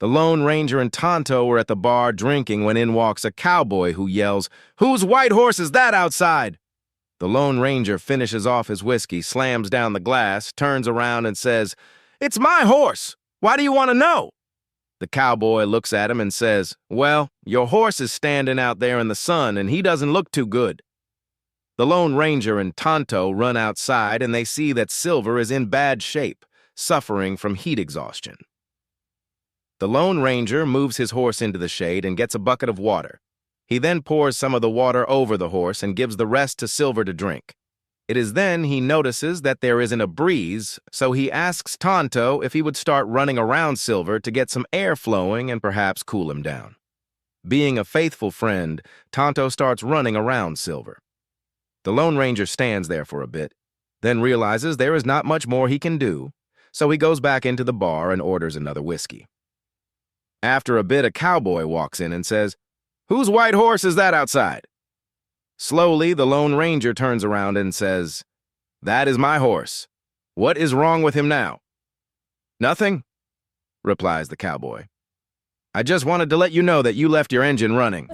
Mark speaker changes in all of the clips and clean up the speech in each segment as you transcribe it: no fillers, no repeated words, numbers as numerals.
Speaker 1: The Lone Ranger and Tonto were at the bar drinking when in walks a cowboy who yells, "Whose white horse is that outside?" The Lone Ranger finishes off his whiskey, slams down the glass, turns around and says, "It's my horse. Why do you want to know?" The cowboy looks at him and says, "Well, your horse is standing out there in the sun and he doesn't look too good." The Lone Ranger and Tonto run outside and they see that Silver is in bad shape, suffering from heat exhaustion. The Lone Ranger moves his horse into the shade and gets a bucket of water. He then pours some of the water over the horse and gives the rest to Silver to drink. It is then he notices that there isn't a breeze, so he asks Tonto if he would start running around Silver to get some air flowing and perhaps cool him down. Being a faithful friend, Tonto starts running around Silver. The Lone Ranger stands there for a bit, then realizes there is not much more he can do, so he goes back into the bar and orders another whiskey. After a bit, a cowboy walks in and says, "Whose white horse is that outside?" Slowly, the Lone Ranger turns around and says, "That is my horse. What is wrong with him now?" "Nothing," replies the cowboy. "I just wanted to let you know that you left your engine running."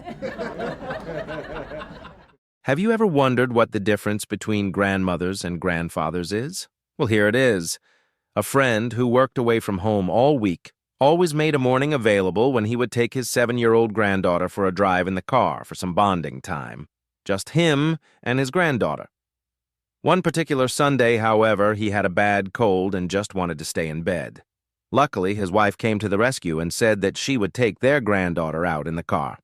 Speaker 1: Have you ever wondered what the difference between grandmothers and grandfathers is? Well, here it is. A friend who worked away from home all week always made a morning available when he would take his 7-year-old granddaughter for a drive in the car for some bonding time. Just him and his granddaughter. One particular Sunday, however, he had a bad cold and just wanted to stay in bed. Luckily, his wife came to the rescue and said that she would take their granddaughter out in the car.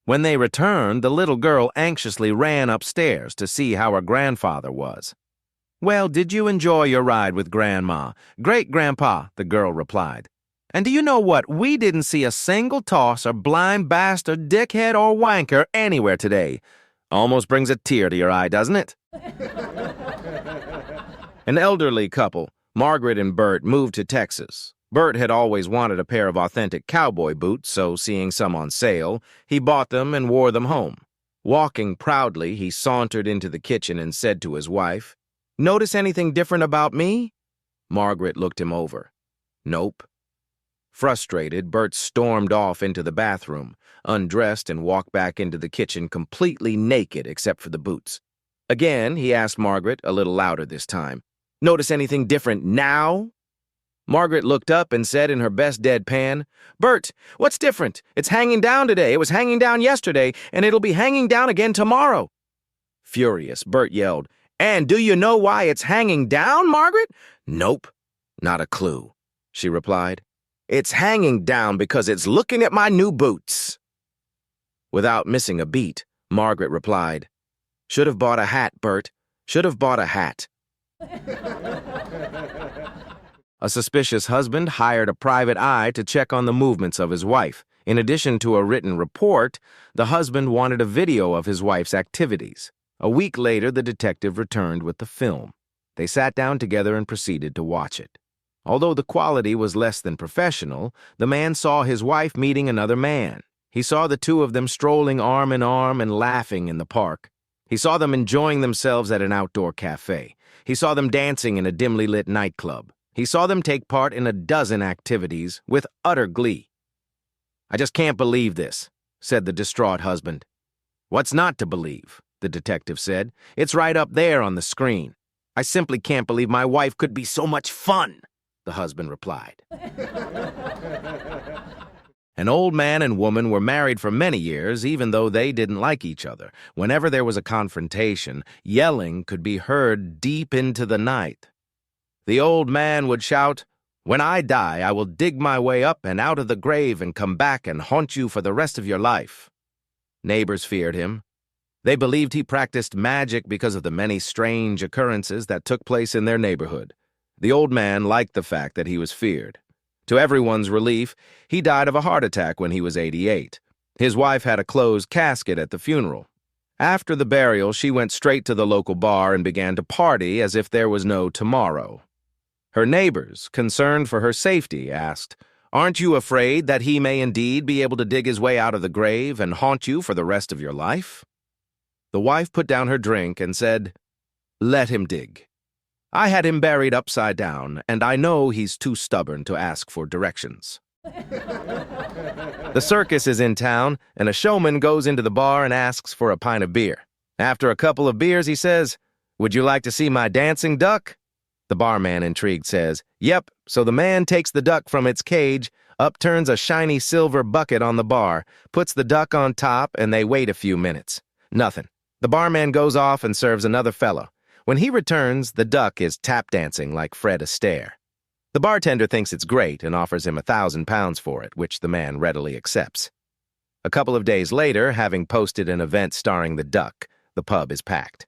Speaker 1: When they returned, the little girl anxiously ran upstairs to see how her grandfather was. "Well, did you enjoy your ride with Grandma?" "Great, Grandpa," the girl replied. "And do you know what? We didn't see a single tosser, blind bastard, dickhead, or wanker anywhere today." Almost brings a tear to your eye, doesn't it? An elderly couple, Margaret and Bert, moved to Texas. Bert had always wanted a pair of authentic cowboy boots, so seeing some on sale, he bought them and wore them home. Walking proudly, he sauntered into the kitchen and said to his wife, "Notice anything different about me?" Margaret looked him over. "Nope." Frustrated, Bert stormed off into the bathroom, undressed and walked back into the kitchen completely naked except for the boots. Again, he asked Margaret, a little louder this time, "Notice anything different now?" Margaret looked up and said in her best deadpan, "Bert, what's different? It's hanging down today. It was hanging down yesterday, and it'll be hanging down again tomorrow." Furious, Bert yelled, "And do you know why it's hanging down, Margaret?" "Nope, not a clue," she replied. "It's hanging down because it's looking at my new boots." Without missing a beat, Margaret replied, "Should have bought a hat, Bert. Should have bought a hat." A suspicious husband hired a private eye to check on the movements of his wife. In addition to a written report, the husband wanted a video of his wife's activities. A week later, the detective returned with the film. They sat down together and proceeded to watch it. Although the quality was less than professional, the man saw his wife meeting another man. He saw the two of them strolling arm in arm and laughing in the park. He saw them enjoying themselves at an outdoor cafe. He saw them dancing in a dimly lit nightclub. He saw them take part in a dozen activities with utter glee. "I just can't believe this," said the distraught husband. "What's not to believe?" the detective said. "It's right up there on the screen. I simply can't believe my wife could be so much fun," the husband replied. An old man and woman were married for many years, even though they didn't like each other. Whenever there was a confrontation, yelling could be heard deep into the night. The old man would shout, "When I die, I will dig my way up and out of the grave and come back and haunt you for the rest of your life." Neighbors feared him. They believed he practiced magic because of the many strange occurrences that took place in their neighborhood. The old man liked the fact that he was feared. To everyone's relief, he died of a heart attack when he was 88. His wife had a closed casket at the funeral. After the burial, she went straight to the local bar and began to party as if there was no tomorrow. Her neighbors, concerned for her safety, asked, "Aren't you afraid that he may indeed be able to dig his way out of the grave and haunt you for the rest of your life?" The wife put down her drink and said, "Let him dig. I had him buried upside down, and I know he's too stubborn to ask for directions." The circus is in town, and a showman goes into the bar and asks for a pint of beer. After a couple of beers, he says, "Would you like to see my dancing duck?" The barman, intrigued, says, "Yep." So the man takes the duck from its cage, upturns a shiny silver bucket on the bar, puts the duck on top, and they wait a few minutes. Nothing. The barman goes off and serves another fellow. When he returns, the duck is tap dancing like Fred Astaire. The bartender thinks it's great and offers him £1,000 for it, which the man readily accepts. A couple of days later, having posted an event starring the duck, the pub is packed.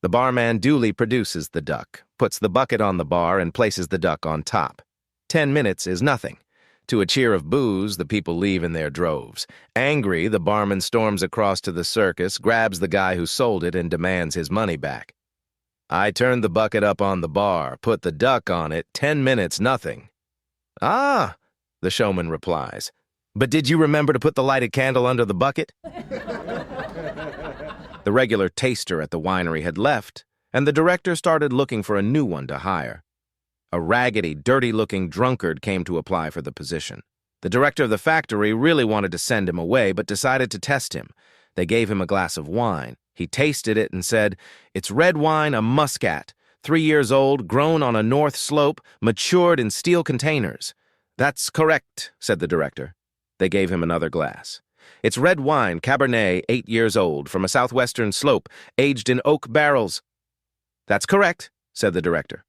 Speaker 1: The barman duly produces the duck, puts the bucket on the bar, and places the duck on top. 10 minutes is nothing. To a cheer of boos, the people leave in their droves. Angry, the barman storms across to the circus, grabs the guy who sold it, and demands his money back. "I turned the bucket up on the bar, put the duck on it, 10 minutes, nothing." "Ah," the showman replies. "But did you remember to put the lighted candle under the bucket?" The regular taster at the winery had left, and the director started looking for a new one to hire. A raggedy, dirty-looking drunkard came to apply for the position. The director of the factory really wanted to send him away, but decided to test him. They gave him a glass of wine. He tasted it and said, "It's red wine, a muscat, 3 years old, grown on a north slope, matured in steel containers." "That's correct," said the director. They gave him another glass. "It's red wine, Cabernet, 8 years old, from a southwestern slope, aged in oak barrels." "That's correct," said the director.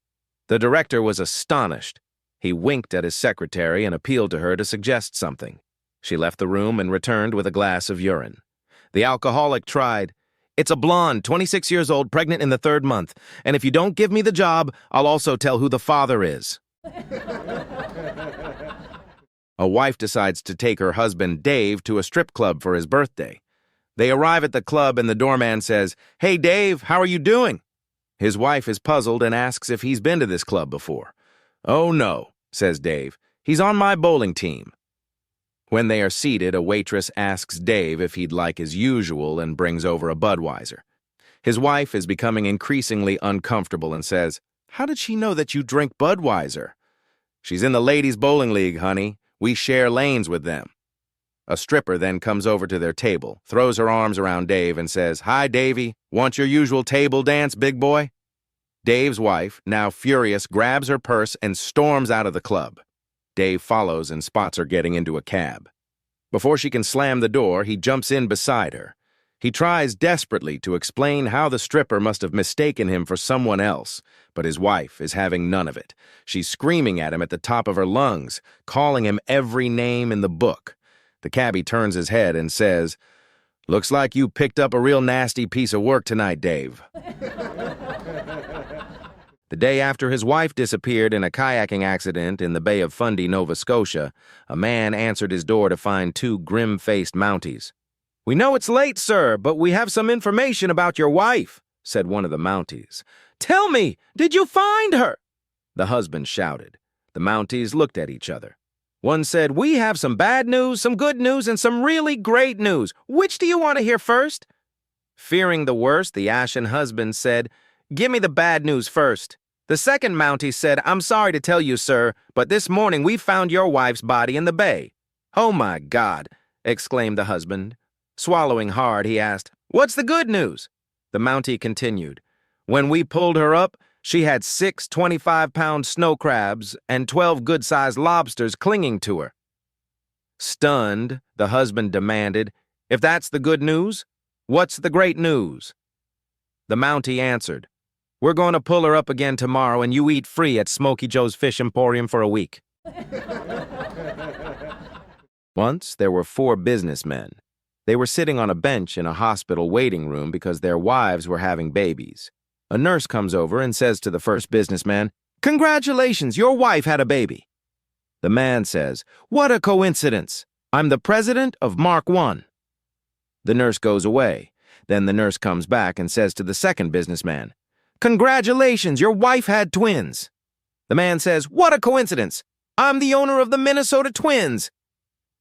Speaker 1: The director was astonished. He winked at his secretary and appealed to her to suggest something. She left the room and returned with a glass of urine. The alcoholic tried. "It's a blonde, 26 years old, pregnant in the 3rd month. And if you don't give me the job, I'll also tell who the father is." A wife decides to take her husband, Dave, to a strip club for his birthday. They arrive at the club and the doorman says, "Hey, Dave, how are you doing?" His wife is puzzled and asks if he's been to this club before. "Oh, no," says Dave. "He's on my bowling team." When they are seated, a waitress asks Dave if he'd like his usual and brings over a Budweiser. His wife is becoming increasingly uncomfortable and says, "How did she know that you drink Budweiser?" "She's in the ladies' bowling league, honey. We share lanes with them." A stripper then comes over to their table, throws her arms around Dave and says, "Hi, Davey. Want your usual table dance, big boy?" Dave's wife, now furious, grabs her purse and storms out of the club. Dave follows and spots her getting into a cab. Before she can slam the door, he jumps in beside her. He tries desperately to explain how the stripper must have mistaken him for someone else, but his wife is having none of it. She's screaming at him at the top of her lungs, calling him every name in the book. The cabbie turns his head and says, "Looks like you picked up a real nasty piece of work tonight, Dave." The day after his wife disappeared in a kayaking accident in the Bay of Fundy, Nova Scotia, a man answered his door to find 2 grim-faced Mounties. "We know it's late, sir, but we have some information about your wife," said one of the Mounties. "Tell me, did you find her?" The husband shouted. The Mounties looked at each other. One said, "We have some bad news, some good news, and some really great news. Which do you want to hear first?" Fearing the worst, the ashen husband said, "Give me the bad news first." The second Mountie said, "I'm sorry to tell you, sir, but this morning we found your wife's body in the bay." "Oh, my God," exclaimed the husband. Swallowing hard, he asked, "What's the good news?" The Mountie continued, "When we pulled her up, she had 6 25-pound snow crabs and 12 good-sized lobsters clinging to her." Stunned, the husband demanded, "If that's the good news, what's the great news?" The Mountie answered, "We're going to pull her up again tomorrow and you eat free at Smoky Joe's Fish Emporium for a week." Once, there were 4 businessmen. They were sitting on a bench in a hospital waiting room because their wives were having babies. A nurse comes over and says to the first businessman, "Congratulations, your wife had a baby." The man says, "What a coincidence. I'm the president of Mark I." The nurse goes away. Then the nurse comes back and says to the second businessman, "Congratulations, your wife had twins." The man says, "What a coincidence. I'm the owner of the Minnesota Twins."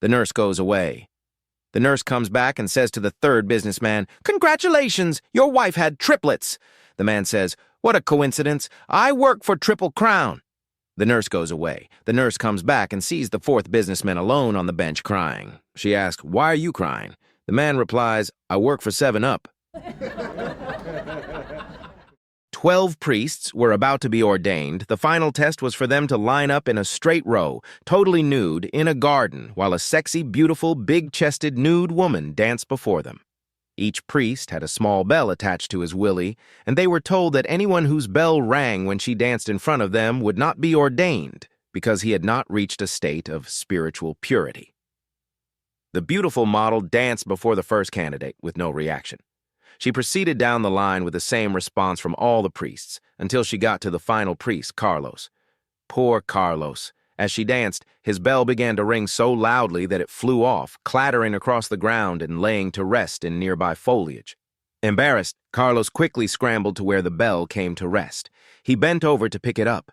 Speaker 1: The nurse goes away. The nurse comes back and says to the third businessman, "Congratulations, your wife had triplets." The man says, "What a coincidence. I work for Triple Crown." The nurse goes away. The nurse comes back and sees the fourth businessman alone on the bench crying. She asks, "Why are you crying?" The man replies, "I work for 7-Up." 12 priests were about to be ordained. The final test was for them to line up in a straight row, totally nude, in a garden, while a sexy, beautiful, big-chested, nude woman danced before them. Each priest had a small bell attached to his willy, and they were told that anyone whose bell rang when she danced in front of them would not be ordained, because he had not reached a state of spiritual purity. The beautiful model danced before the first candidate with no reaction. She proceeded down the line with the same response from all the priests, until she got to the final priest, Carlos. Poor Carlos. As she danced, his bell began to ring so loudly that it flew off, clattering across the ground and laying to rest in nearby foliage. Embarrassed, Carlos quickly scrambled to where the bell came to rest. He bent over to pick it up.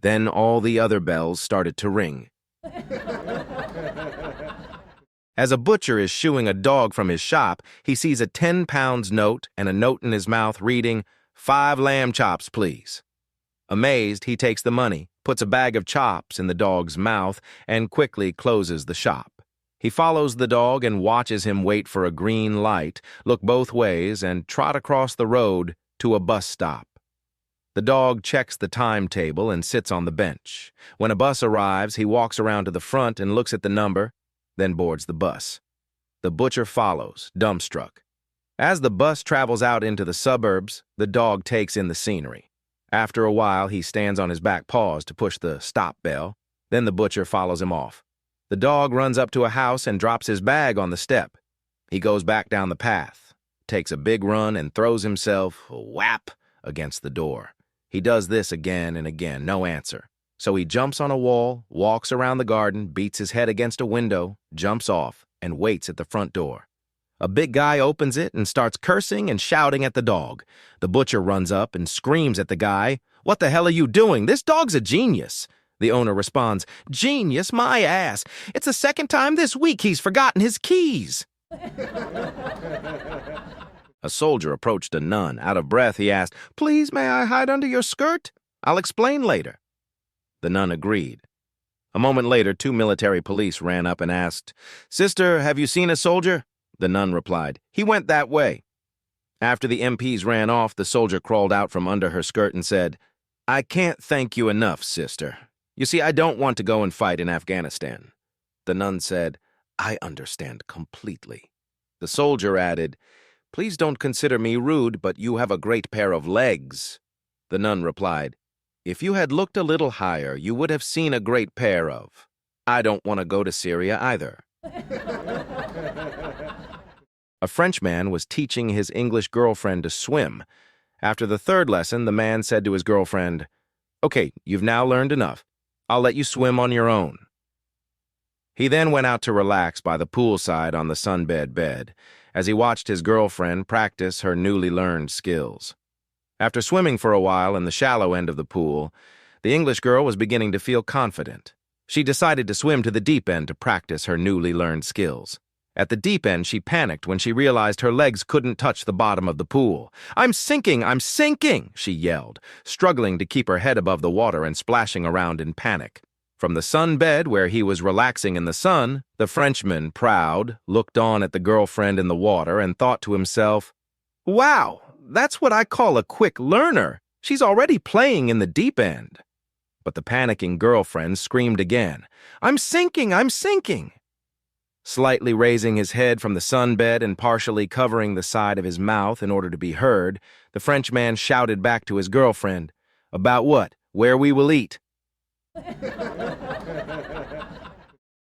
Speaker 1: Then all the other bells started to ring. As a butcher is shooing a dog from his shop, he sees a 10-pound note and a note in his mouth reading, "5 lamb chops, please." Amazed, he takes the money, puts a bag of chops in the dog's mouth, and quickly closes the shop. He follows the dog and watches him wait for a green light, look both ways, and trot across the road to a bus stop. The dog checks the timetable and sits on the bench. When a bus arrives, he walks around to the front and looks at the number, then boards the bus. The butcher follows, dumbstruck. As the bus travels out into the suburbs, the dog takes in the scenery. After a while, he stands on his back paws to push the stop bell. Then the butcher follows him off. The dog runs up to a house and drops his bag on the step. He goes back down the path, takes a big run, and throws himself, whap, against the door. He does this again and again, no answer. So he jumps on a wall, walks around the garden, beats his head against a window, jumps off, and waits at the front door. A big guy opens it and starts cursing and shouting at the dog. The butcher runs up and screams at the guy, "What the hell are you doing? This dog's a genius." The owner responds, "Genius, my ass. It's the second time this week he's forgotten his keys." A soldier approached a nun. Out of breath, he asked, "Please, may I hide under your skirt? I'll explain later." The nun agreed. A moment later, 2 military police ran up and asked, "Sister, have you seen a soldier?" The nun replied, "He went that way." After the MPs ran off, the soldier crawled out from under her skirt and said, "I can't thank you enough, sister. You see, I don't want to go and fight in Afghanistan." The nun said, "I understand completely." The soldier added, "Please don't consider me rude, but you have a great pair of legs." The nun replied, "If you had looked a little higher, you would have seen a great pair of. I don't want to go to Syria either." A Frenchman was teaching his English girlfriend to swim. After the 3rd lesson, the man said to his girlfriend, "Okay, you've now learned enough. I'll let you swim on your own." He then went out to relax by the poolside on the sunbed bed, as he watched his girlfriend practice her newly learned skills. After swimming for a while in the shallow end of the pool, the English girl was beginning to feel confident. She decided to swim to the deep end to practice her newly learned skills. At the deep end, she panicked when she realized her legs couldn't touch the bottom of the pool. "I'm sinking! I'm sinking!" she yelled, struggling to keep her head above the water and splashing around in panic. From the sunbed, where he was relaxing in the sun, the Frenchman, proud, looked on at the girlfriend in the water and thought to himself, "Wow, that's what I call a quick learner. She's already playing in the deep end." But the panicking girlfriend screamed again, "I'm sinking! I'm sinking!" Slightly raising his head from the sunbed and partially covering the side of his mouth in order to be heard, the Frenchman shouted back to his girlfriend, "About what? Where we will eat."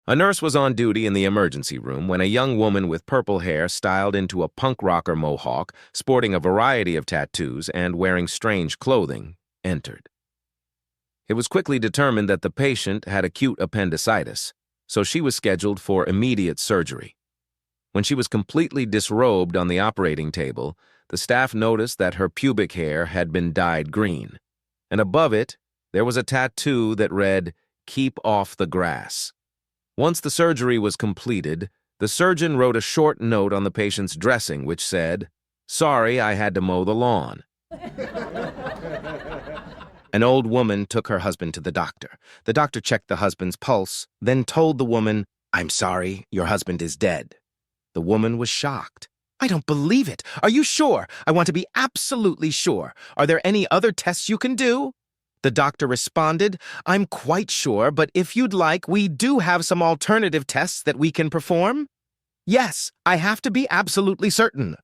Speaker 1: A nurse was on duty in the emergency room when a young woman with purple hair styled into a punk rocker mohawk, sporting a variety of tattoos and wearing strange clothing, entered. It was quickly determined that the patient had acute appendicitis, so she was scheduled for immediate surgery. When she was completely disrobed on the operating table, the staff noticed that her pubic hair had been dyed green, and above it, there was a tattoo that read, "Keep off the grass." Once the surgery was completed, the surgeon wrote a short note on the patient's dressing which said, "Sorry, I had to mow the lawn." An old woman took her husband to the doctor. The doctor checked the husband's pulse, then told the woman, "I'm sorry, your husband is dead." The woman was shocked. "I don't believe it. Are you sure? I want to be absolutely sure. Are there any other tests you can do?" The doctor responded, "I'm quite sure, but if you'd like, we do have some alternative tests that we can perform." "Yes, I have to be absolutely certain."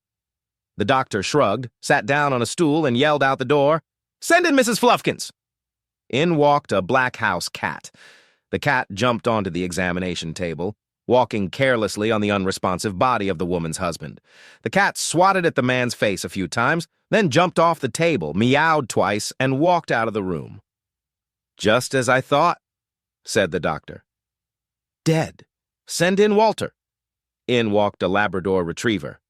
Speaker 1: The doctor shrugged, sat down on a stool, and yelled out the door, "Send in Mrs. Fluffkins." In walked a black house cat. The cat jumped onto the examination table, walking carelessly on the unresponsive body of the woman's husband. The cat swatted at the man's face a few times, then jumped off the table, meowed twice, and walked out of the room. "Just as I thought," said the doctor. "Dead. Send in Walter." In walked a Labrador retriever.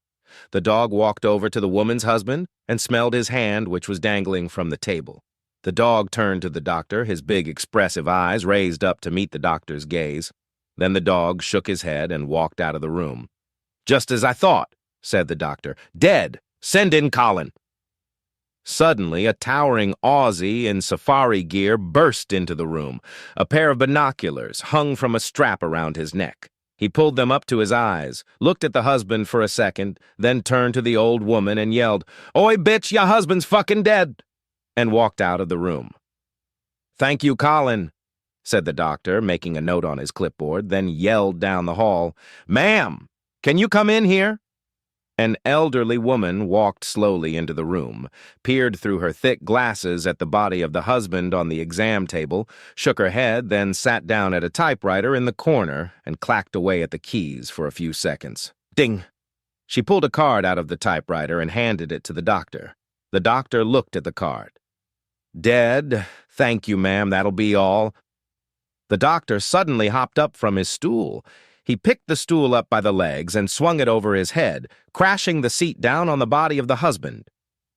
Speaker 1: The dog walked over to the woman's husband and smelled his hand, which was dangling from the table. The dog turned to the doctor, his big expressive eyes raised up to meet the doctor's gaze. Then the dog shook his head and walked out of the room. "Just as I thought," said the doctor. "Dead. Send in Colin." Suddenly, a towering Aussie in safari gear burst into the room. A pair of binoculars hung from a strap around his neck. He pulled them up to his eyes, looked at the husband for a second, then turned to the old woman and yelled, "Oi, bitch, your husband's fucking dead," and walked out of the room. "Thank you, Colin," said the doctor, making a note on his clipboard, then yelled down the hall, "Ma'am, can you come in here?" An elderly woman walked slowly into the room, peered through her thick glasses at the body of the husband on the exam table, shook her head, then sat down at a typewriter in the corner and clacked away at the keys for a few seconds. Ding! She pulled a card out of the typewriter and handed it to the doctor. The doctor looked at the card. "Dead. Thank you, ma'am. That'll be all." The doctor suddenly hopped up from his stool. He picked the stool up by the legs and swung it over his head, crashing the seat down on the body of the husband.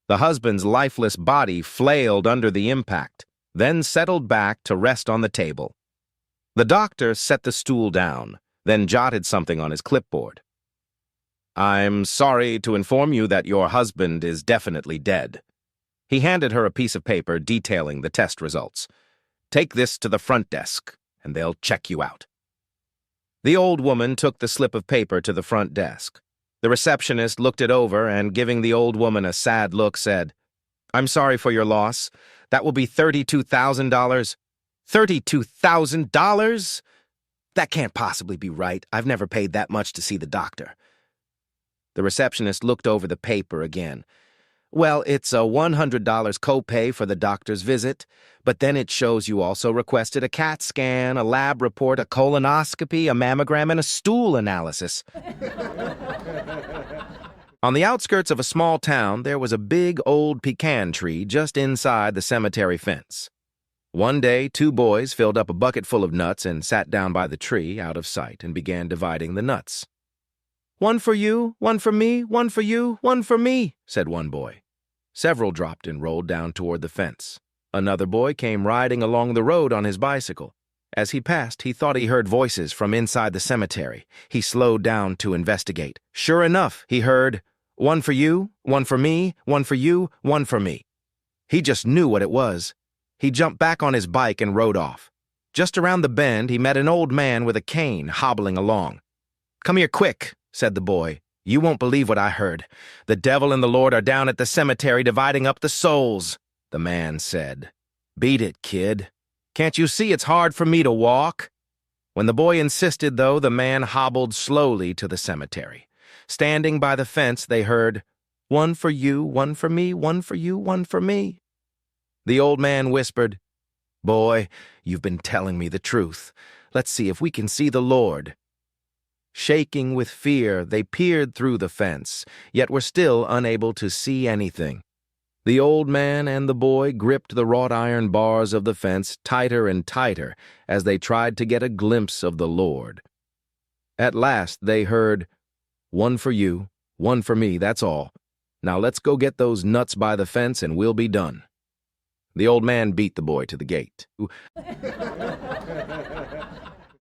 Speaker 1: The husband's lifeless body flailed under the impact, then settled back to rest on the table. The doctor set the stool down, then jotted something on his clipboard. "I'm sorry to inform you that your husband is definitely dead." He handed her a piece of paper detailing the test results. "Take this to the front desk, and they'll check you out." The old woman took the slip of paper to the front desk. The receptionist looked it over and, giving the old woman a sad look, said, "I'm sorry for your loss. That will be $32,000. $32,000? That can't possibly be right. I've never paid that much to see the doctor." The receptionist looked over the paper again. "Well, it's a $100 copay for the doctor's visit, but then it shows you also requested a CAT scan, a lab report, a colonoscopy, a mammogram, and a stool analysis." On the outskirts of a small town, there was a big old pecan tree just inside the cemetery fence. One day, two boys filled up a bucket full of nuts and sat down by the tree, out of sight, and began dividing the nuts. "One for you, one for me, one for you, one for me," said one boy. Several dropped and rolled down toward the fence. Another boy came riding along the road on his bicycle. As he passed, he thought he heard voices from inside the cemetery. He slowed down to investigate. Sure enough, he heard, "One for you, one for me, one for you, one for me." He just knew what it was. He jumped back on his bike and rode off. Just around the bend, he met an old man with a cane hobbling along. "Come here quick," said the boy. "You won't believe what I heard. The devil and the Lord are down at the cemetery dividing up the souls," the man said. "Beat it, kid. Can't you see it's hard for me to walk?" When the boy insisted, though, the man hobbled slowly to the cemetery. Standing by the fence, they heard, "One for you, one for me, one for you, one for me." The old man whispered, "Boy, you've been telling me the truth. Let's see if we can see the Lord." Shaking with fear, they peered through the fence, yet were still unable to see anything. The old man and the boy gripped the wrought iron bars of the fence tighter and tighter as they tried to get a glimpse of the Lord. At last they heard, "One for you, one for me, that's all. Now let's go get those nuts by the fence and we'll be done." The old man beat the boy to the gate.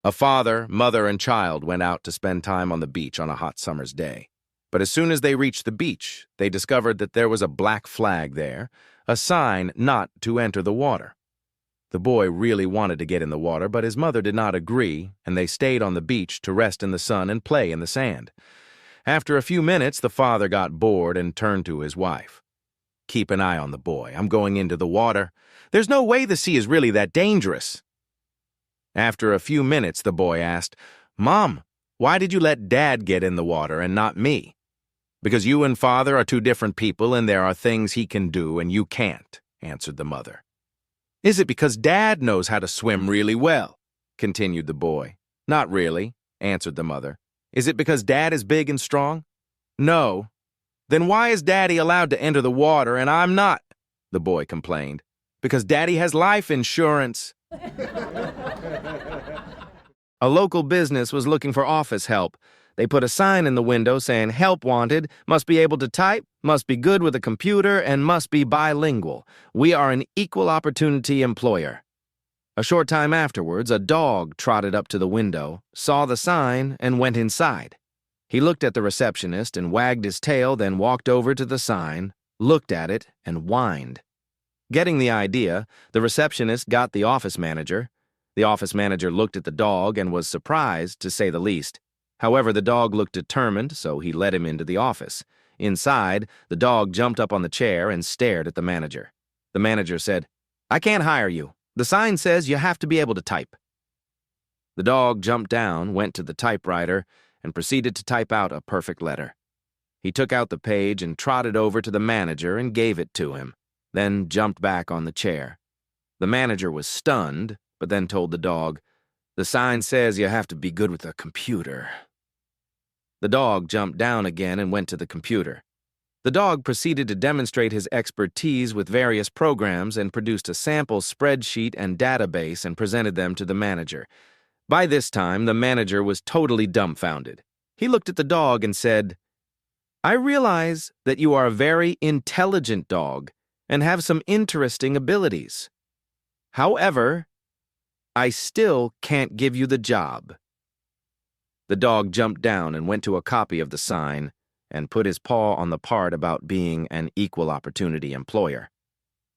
Speaker 1: A father, mother, and child went out to spend time on the beach on a hot summer's day. But as soon as they reached the beach, they discovered that there was a black flag there, a sign not to enter the water. The boy really wanted to get in the water, but his mother did not agree, and they stayed on the beach to rest in the sun and play in the sand. After a few minutes, the father got bored and turned to his wife. "Keep an eye on the boy. I'm going into the water. There's no way the sea is really that dangerous." After a few minutes, the boy asked, "Mom, why did you let Dad get in the water and not me?" "Because you and Father are two different people and there are things he can do and you can't," answered the mother. "Is it because Dad knows how to swim really well?" continued the boy. "Not really," answered the mother. "Is it because Dad is big and strong?" "No." "Then why is Daddy allowed to enter the water and I'm not?" the boy complained. "Because Daddy has life insurance." A local business was looking for office help. They put a sign in the window saying, "Help wanted, must be able to type, must be good with a computer, and must be bilingual. We are an equal opportunity employer." A short time afterwards, a dog trotted up to the window, saw the sign, and went inside. He looked at the receptionist and wagged his tail, then walked over to the sign, looked at it, and whined. Getting the idea, the receptionist got the office manager. The office manager looked at the dog and was surprised, to say the least. However, the dog looked determined, so he let him into the office. Inside, the dog jumped up on the chair and stared at the manager. The manager said, "I can't hire you. The sign says you have to be able to type." The dog jumped down, went to the typewriter, and proceeded to type out a perfect letter. He took out the page and trotted over to the manager and gave it to him, then jumped back on the chair. The manager was stunned, but then told the dog, "The sign says you have to be good with a computer." The dog jumped down again and went to the computer. The dog proceeded to demonstrate his expertise with various programs and produced a sample spreadsheet and database and presented them to the manager. By this time, the manager was totally dumbfounded. He looked at the dog and said, "I realize that you are a very intelligent dog and have some interesting abilities. However, I still can't give you the job." The dog jumped down and went to a copy of the sign and put his paw on the part about being an equal opportunity employer.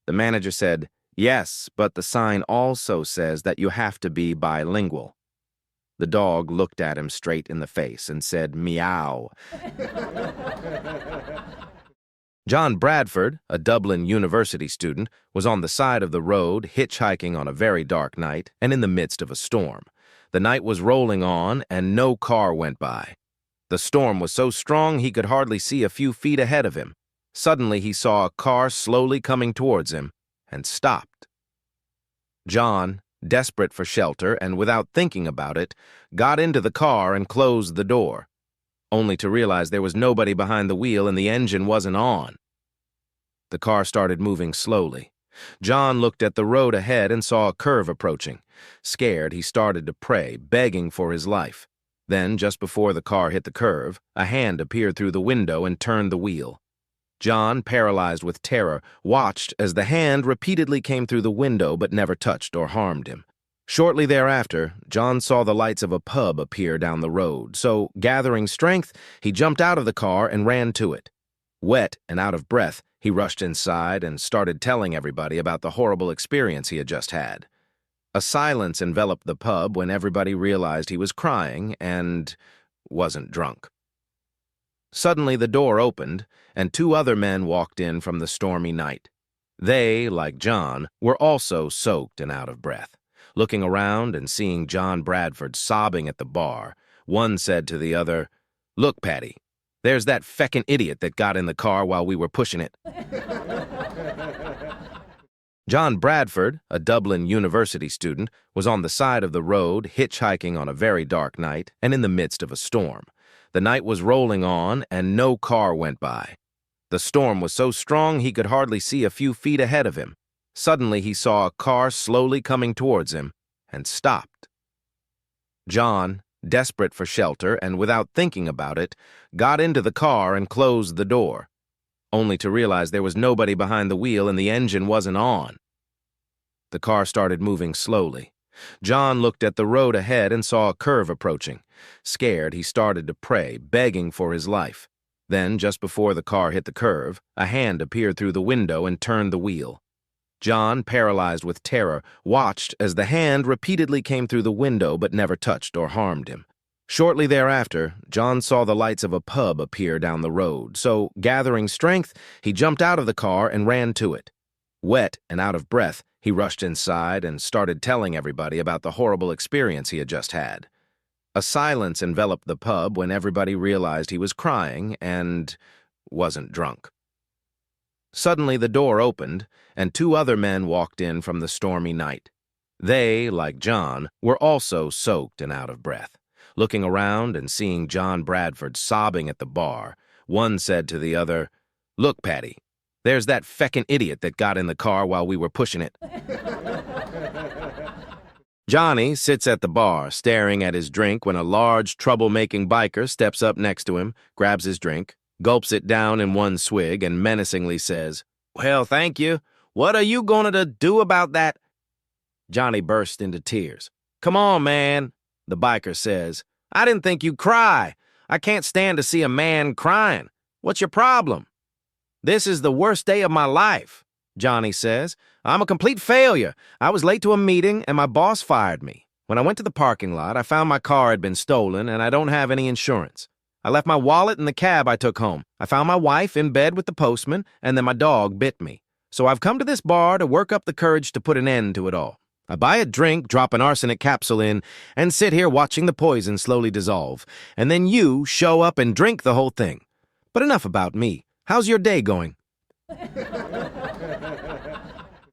Speaker 1: The manager said, "Yes, but the sign also says that you have to be bilingual." The dog looked at him straight in the face and said, "Meow." John Bradford, a Dublin University student, was on the side of the road hitchhiking on a very dark night and in the midst of a storm. The night was rolling on and no car went by. The storm was so strong he could hardly see a few feet ahead of him. Suddenly he saw a car slowly coming towards him and stopped. John, desperate for shelter and without thinking about it, got into the car and closed the door, only to realize there was nobody behind the wheel and the engine wasn't on. The car started moving slowly. John looked at the road ahead and saw a curve approaching. Scared, he started to pray, begging for his life. Then, just before the car hit the curve, a hand appeared through the window and turned the wheel. John, paralyzed with terror, watched as the hand repeatedly came through the window but never touched or harmed him. Shortly thereafter, John saw the lights of a pub appear down the road, so, gathering strength, he jumped out of the car and ran to it. Wet and out of breath, he rushed inside and started telling everybody about the horrible experience he had just had. A silence enveloped the pub when everybody realized he was crying and wasn't drunk. Suddenly the door opened, and two other men walked in from the stormy night. They, like John, were also soaked and out of breath. Looking around and seeing John Bradford sobbing at the bar, one said to the other, "Look, Patty, there's that feckin' idiot that got in the car while we were pushing it." John Bradford, a Dublin University student, was on the side of the road hitchhiking on a very dark night and in the midst of a storm. The night was rolling on and no car went by. The storm was so strong he could hardly see a few feet ahead of him. Suddenly he saw a car slowly coming towards him and stopped. John, desperate for shelter and without thinking about it, got into the car and closed the door, only to realize there was nobody behind the wheel and the engine wasn't on. The car started moving slowly. John looked at the road ahead and saw a curve approaching. Scared, he started to pray, begging for his life. Then, just before the car hit the curve, a hand appeared through the window and turned the wheel. John, paralyzed with terror, watched as the hand repeatedly came through the window but never touched or harmed him. Shortly thereafter, John saw the lights of a pub appear down the road, so, gathering strength, he jumped out of the car and ran to it. Wet and out of breath, he rushed inside and started telling everybody about the horrible experience he had just had. A silence enveloped the pub when everybody realized he was crying and wasn't drunk. Suddenly the door opened, and two other men walked in from the stormy night. They, like John, were also soaked and out of breath. Looking around and seeing John Bradford sobbing at the bar, one said to the other, "Look, Patty, there's that feckin' idiot that got in the car while we were pushing it." Johnny sits at the bar, staring at his drink when a large, troublemaking biker steps up next to him, grabs his drink, gulps it down in one swig, and menacingly says, "Well, thank you. What are you going to do about that?" Johnny bursts into tears. "Come on, man," the biker says. "I didn't think you'd cry. I can't stand to see a man crying. What's your problem?" "This is the worst day of my life," Johnny says. "I'm a complete failure. I was late to a meeting and my boss fired me. When I went to the parking lot, I found my car had been stolen and I don't have any insurance. I left my wallet in the cab I took home. I found my wife in bed with the postman, and then my dog bit me. So I've come to this bar to work up the courage to put an end to it all. I buy a drink, drop an arsenic capsule in, and sit here watching the poison slowly dissolve. And then you show up and drink the whole thing. But enough about me. How's your day going?"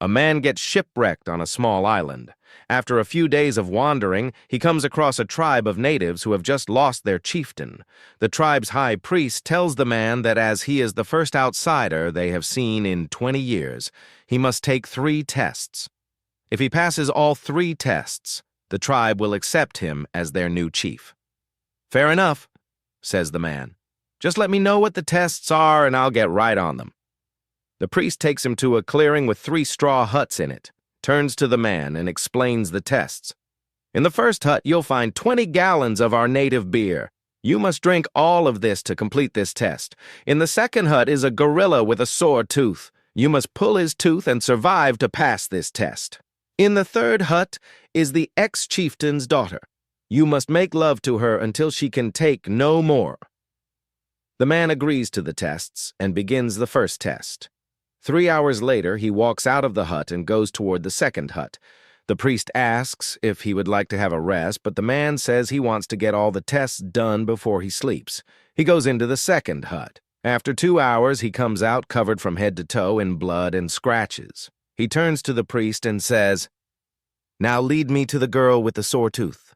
Speaker 1: A man gets shipwrecked on a small island. After a few days of wandering, he comes across a tribe of natives who have just lost their chieftain. The tribe's high priest tells the man that as he is the first outsider they have seen in 20 years, he must take 3 tests. If he passes all 3 tests, the tribe will accept him as their new chief. "Fair enough," says the man. "Just let me know what the tests are and I'll get right on them." The priest takes him to a clearing with 3 straw huts in it, turns to the man and explains the tests. "In the first hut, you'll find 20 gallons of our native beer. You must drink all of this to complete this test. In the second hut is a gorilla with a sore tooth. You must pull his tooth and survive to pass this test. In the third hut is the ex-chieftain's daughter. You must make love to her until she can take no more." The man agrees to the tests and begins the first test. 3 hours later, he walks out of the hut and goes toward the second hut. The priest asks if he would like to have a rest, but the man says he wants to get all the tests done before he sleeps. He goes into the second hut. After 2 hours, he comes out covered from head to toe in blood and scratches. He turns to the priest and says, "Now lead me to the girl with the sore tooth."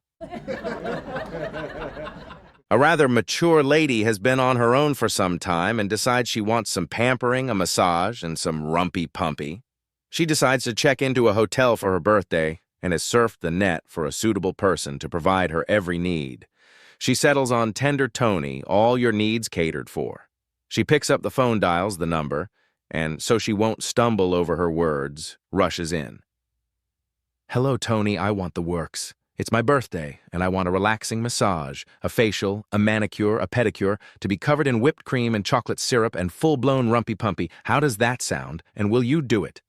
Speaker 1: A rather mature lady has been on her own for some time and decides she wants some pampering, a massage, and some rumpy-pumpy. She decides to check into a hotel for her birthday and has surfed the net for a suitable person to provide her every need. She settles on Tender Tony, all your needs catered for. She picks up the phone, dials the number, and so she won't stumble over her words, rushes in. "Hello, Tony, I want the works. It's my birthday, and I want a relaxing massage, a facial, a manicure, a pedicure, to be covered in whipped cream and chocolate syrup and full-blown rumpy-pumpy. How does that sound, and will you do it?"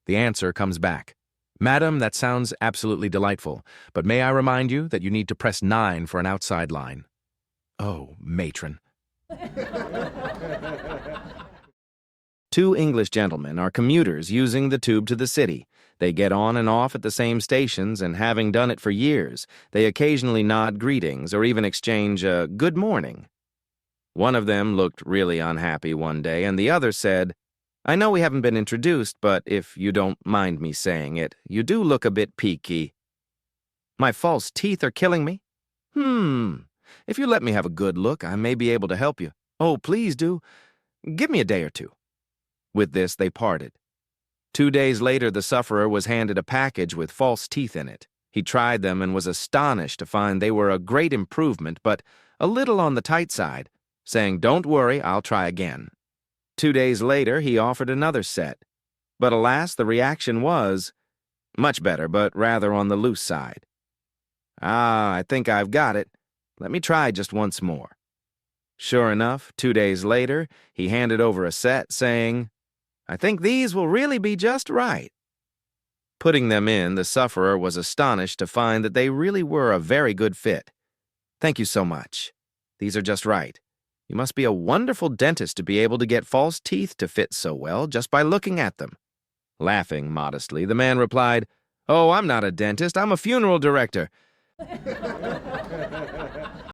Speaker 1: The answer comes back. "Madam, that sounds absolutely delightful, but may I remind you that you need to press 9 for an outside line." "Oh, matron." 2 English gentlemen are commuters using the tube to the city. They get on and off at the same stations, and having done it for years, they occasionally nod greetings or even exchange a "good morning." One of them looked really unhappy one day, and the other said, "I know we haven't been introduced, but if you don't mind me saying it, you do look a bit peaky." "My false teeth are killing me." If you let me have a good look, I may be able to help you." "Oh, please do. Give me a day or 2. With this, they parted. 2 days later, the sufferer was handed a package with false teeth in it. He tried them and was astonished to find they were a great improvement, but a little on the tight side, saying, "Don't worry, I'll try again." 2 days later, he offered another set. But alas, the reaction was much better, but rather on the loose side. "Ah, I think I've got it. Let me try just once more." Sure enough, 2 days later, he handed over a set, saying, "I think these will really be just right." Putting them in, the sufferer was astonished to find that they really were a very good fit. "Thank you so much. These are just right. You must be a wonderful dentist to be able to get false teeth to fit so well just by looking at them." Laughing modestly, the man replied, "Oh, I'm not a dentist. I'm a funeral director."